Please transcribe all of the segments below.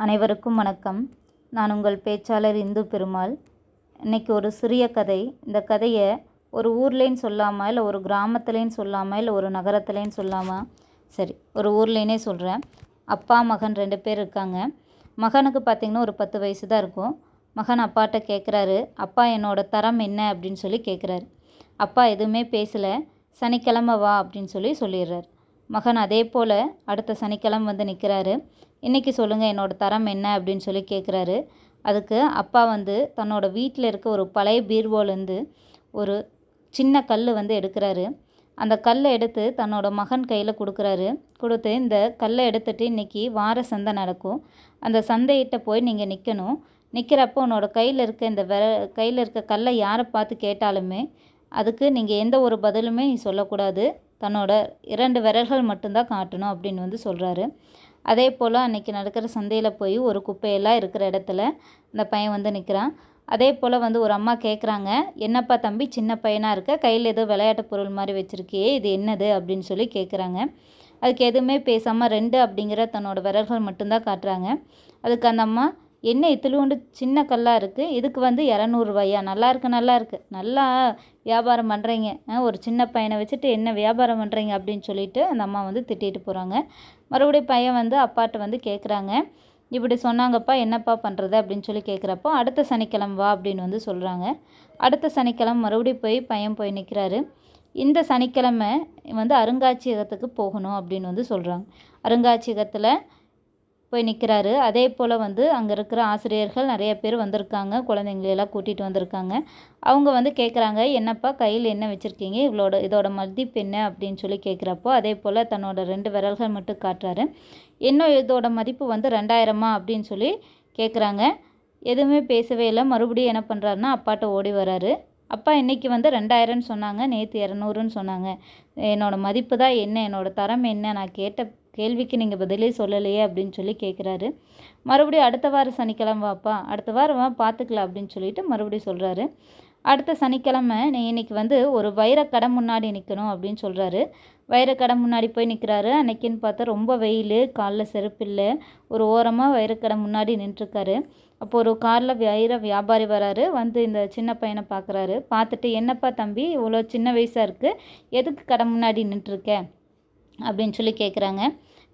அனைவருக்கும் வணக்கம். நான் உங்கள் பேச்சாளர் இந்து பெருமாள். இன்றைக்கி ஒரு சிறிய கதை. இந்த கதையை ஒரு ஊர்லேன்னு சொல்லாமல், இல்லை ஒரு கிராமத்துலேன்னு சொல்லாமல், இல்லை ஒரு நகரத்துலேன்னு சொல்லாமல், சரி ஒரு ஊர்லேனே சொல்கிறேன். அப்பா மகன் 2 பேர் இருக்காங்க. மகனுக்கு பார்த்திங்கன்னா ஒரு 10 வயசு தான் இருக்கும். மகன் அப்பாட்ட கேட்குறாரு, அப்பா என்னோடய தரம் என்ன அப்படின்னு சொல்லி கேட்குறாரு. அப்பா எதுவுமே பேசலை. சனிக்கிழமை வா அப்படின்னு சொல்லிடுறாரு. மகன் அதே போல் அடுத்த சனிக்கிழமை வந்து நிற்கிறாரு. இன்றைக்கி சொல்லுங்கள் என்னோடய தரம் என்ன அப்படின்னு சொல்லி கேட்குறாரு. அதுக்கு அப்பா வந்து தன்னோட வீட்டில் இருக்க ஒரு பழைய பீர்வோலேருந்து ஒரு சின்ன கல் வந்து எடுக்கிறாரு. அந்த கல்லை எடுத்து தன்னோட மகன் கையில் கொடுக்குறாரு. கொடுத்து இந்த கல்லை எடுத்துகிட்டு இன்றைக்கி வார சந்தை நடக்கும், அந்த சந்தையிட்ட போய் நீங்கள் நிற்கணும். நிற்கிறப்போ உன்னோட கையில் இருக்க கல்லை யாரை பார்த்து கேட்டாலுமே அதுக்கு நீங்கள் எந்த ஒரு பதிலுமே நீ சொல்லக்கூடாது. தன்னோட 2 விரல்கள் மட்டும்தான் காட்டணும் அப்படின்னு வந்து சொல்கிறாரு. அதே போல் அன்றைக்கி நடக்கிற சந்தையில் போய் ஒரு குப்பையெல்லாம் இருக்கிற இடத்துல அந்த பையன் வந்து நிற்கிறான். அதே போல் வந்து ஒரு அம்மா கேட்குறாங்க, என்னப்பா தம்பி சின்ன பையனாக இருக்க, கையில் ஏதோ விளையாட்டு பொருள் மாதிரி வச்சுருக்கியே, இது என்னது அப்படின்னு சொல்லி கேட்குறாங்க. அதுக்கு எதுவுமே பேசாமல் 2 அப்படிங்கிற தன்னோட விரல்கள் மட்டும்தான் காட்டுறாங்க. அதுக்கு அந்த அம்மா, என்ன இத்துளூண்டு சின்ன கல்லாக இருக்குது, இதுக்கு வந்து 200 ரூபாயா, நல்லா இருக்குது, நல்லா வியாபாரம் பண்ணுறீங்க, ஒரு சின்ன பையனை வச்சுட்டு என்ன வியாபாரம் பண்ணுறீங்க அப்படின்னு சொல்லிட்டு அந்த அம்மா வந்து திட்டிட்டு போகிறாங்க. மறுபடியும் பையன் வந்து அப்பாட்ட வந்து கேட்குறாங்க, இப்படி சொன்னாங்கப்பா என்னப்பா பண்ணுறது அப்படின்னு சொல்லி கேட்குறப்போ, அடுத்த சனிக்கிழமை வா அப்படின்னு வந்து சொல்கிறாங்க. அடுத்த சனிக்கிழமை மறுபடியும் பையன் போய் நிற்கிறாரு. இந்த சனிக்கிழமை வந்து அருங்காட்சியகத்துக்கு போகணும் அப்படின்னு வந்து சொல்கிறாங்க. அருங்காட்சியகத்தில் போய் நிற்கிறாரு. அதே போல் வந்து அங்கே இருக்கிற ஆசிரியர்கள் நிறைய பேர் வந்திருக்காங்க, குழந்தைங்களெல்லாம் கூட்டிகிட்டு வந்திருக்காங்க. அவங்க வந்து கேட்குறாங்க, என்னப்பா கையில் என்ன வச்சுருக்கீங்க, இதோட மதிப்பு என்ன அப்படின்னு சொல்லி கேட்குறப்போ, அதே போல் தன்னோட 2 விரல்கள் மட்டும் காட்டுறாரு. இன்னும் இதோட மதிப்பு வந்து 2000 அப்படின்னு சொல்லி கேட்குறாங்க. எதுவுமே பேசவே இல்லை. மறுபடியும் என்ன பண்ணுறாருன்னா அப்பாட்ட ஓடி வராரு. அப்பா இன்றைக்கி வந்து 2000ன்னு சொன்னாங்க, நேற்று 200ன்னு சொன்னாங்க, என்னோடய மதிப்பு தான் என்ன, என்னோடய தரம் என்ன, நான் கேட்ட கேள்விக்கு நீங்கள் பதிலே சொல்லலையே அப்படின்னு சொல்லி கேட்குறாரு. மறுபடியும் அடுத்த வாரம் சனிக்கிழமை வாப்பா, அடுத்த வாரம் வா பார்த்துக்கலாம் அப்படின்னு சொல்லிட்டு மறுபடியும் சொல்கிறாரு. அடுத்த சனிக்கிழமை நீ இன்றைக்கி வந்து ஒரு வைரக்கடை முன்னாடி நிற்கணும் அப்படின்னு சொல்கிறாரு. வைரக்கடை முன்னாடி போய் நிற்கிறாரு. அன்றைக்கின்னு பார்த்தா ரொம்ப வெயில், காலில் செருப்பு இல்லை, ஒரு ஓரமாக வைரக்கடை முன்னாடி நின்றுருக்காரு. அப்போ ஒரு காரில் வியாபாரி வராரு. வந்து இந்த சின்ன பையனை பார்க்குறாரு. பார்த்துட்டு, என்னப்பா தம்பி இவ்வளோ சின்ன வயசாக இருக்குது, எதுக்கு கடை முன்னாடி நின்றுருக்க அப்படின்னு சொல்லி கேட்குறாங்க.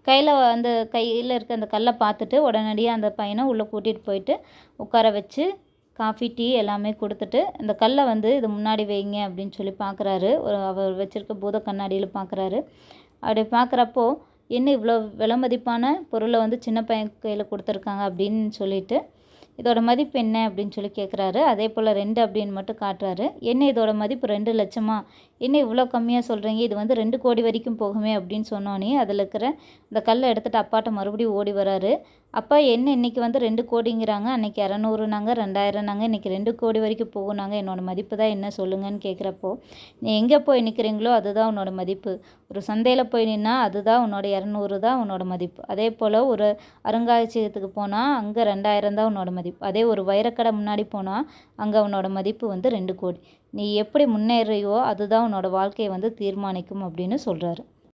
கையில் இருக்க அந்த கல்லை பார்த்துட்டு உடனடியாக அந்த பையனை உள்ளே கூட்டிகிட்டு போயிட்டு உட்கார வச்சு காஃபி டீ எல்லாமே கொடுத்துட்டு, இந்த கல்லை வந்து இது முன்னாடி வைங்க அப்படின்னு சொல்லி பார்க்குறாரு. அவர் வச்சுருக்க பூத கண்ணாடியில் பார்க்குறாரு. அப்படி பார்க்குறப்போ, என்ன இவ்வளோ விலை மதிப்பான பொருளை வந்து சின்ன பையன் கையில் கொடுத்துருக்காங்க அப்படின்னு சொல்லிட்டு, இதோட மதிப்பு என்ன அப்படின்னு சொல்லி கேட்குறாரு. அதே போல் 2 அப்படின்னு மட்டும் காட்டுறாரு. என்ன இதோட மதிப்பு 2 லட்சமா, என்ன இவ்வளோ கம்மியாக சொல்கிறீங்க, இது வந்து 2 கோடி வரைக்கும் போகுமே அப்படின்னு சொன்னோன்னே அதில் இருக்கிற இந்த கல்லை எடுத்துகிட்டு அப்பாட்ட மறுபடியும் ஓடி வராரு. அப்பா என்ன இன்றைக்கி வந்து 2 கோடிங்கிறாங்க, அன்றைக்கி 200நாங்க, 2000நாங்க, இன்றைக்கி 2 கோடி வரைக்கும் போகுனாங்க, என்னோடய மதிப்பு தான் என்ன சொல்லுங்கன்னு கேட்குறப்போ, நீ எங்கே போய் நிற்கிறீங்களோ அதுதான் உன்னோட மதிப்பு, ஒரு சந்தையில் போய் நின்னா அதுதான் உன்னோட 200 தான் உன்னோட மதிப்பு, அதே போல் ஒரு அருங்காட்சியகத்துக்கு போனால் அங்கே 2000 தான் உன்னோட மதிப்பு, அதே ஒரு வைரக்கடை முன்னாடி போனால் அங்கே உன்னோட மதிப்பு வந்து 2 கோடி, நீ எப்படி முன்னேறியோ அதுதான் உன்னோட வாழ்க்கையை வந்து தீர்மானிக்கும் அப்படின்னு சொல்கிறாரு.